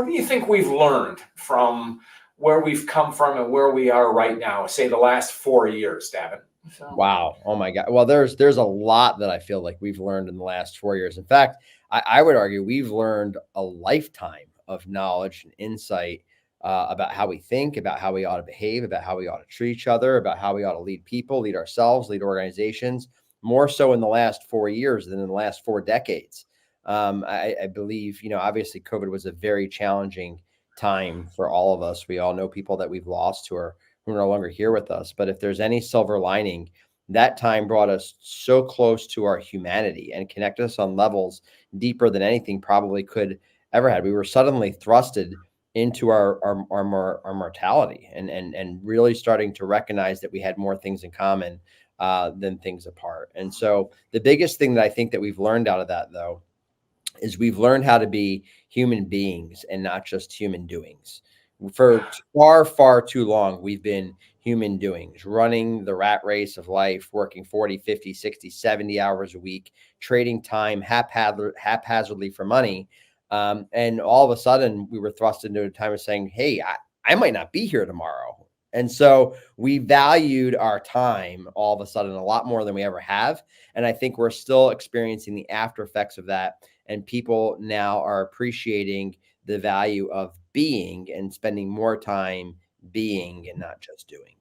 what do you think we've learned from where we've come from and where we are right now, say the last 4 years, Davin? So. Wow. Oh my God. Well, there's a lot that I feel like we've learned in the last 4 years. In fact, I would argue we've learned a lifetime of knowledge and insight about how we think, about how we ought to behave, about how we ought to treat each other, about how we ought to lead people, lead ourselves, lead organizations, more so in the last 4 years than in the last 4 decades. I believe, obviously COVID was a very challenging time for all of us. We all know people that we've lost who are no longer here with us. But if there's any silver lining, that time brought us so close to our humanity and connected us on levels deeper than anything probably could ever had. We were suddenly thrusted into our mortality and really starting to recognize that we had more things in common than things apart. And so the biggest thing that I think that we've learned out of that, though, is we've learned how to be human beings and not just human doings. For far, far too long, we've been human doings, running the rat race of life, working 40, 50, 60, 70 hours a week, trading time haphazardly for money. And all of a sudden, we were thrust into a time of saying, hey, I might not be here tomorrow. And so we valued our time all of a sudden a lot more than we ever have. And I think we're still experiencing the after effects of that. And people now are appreciating the value of being and spending more time being and not just doing.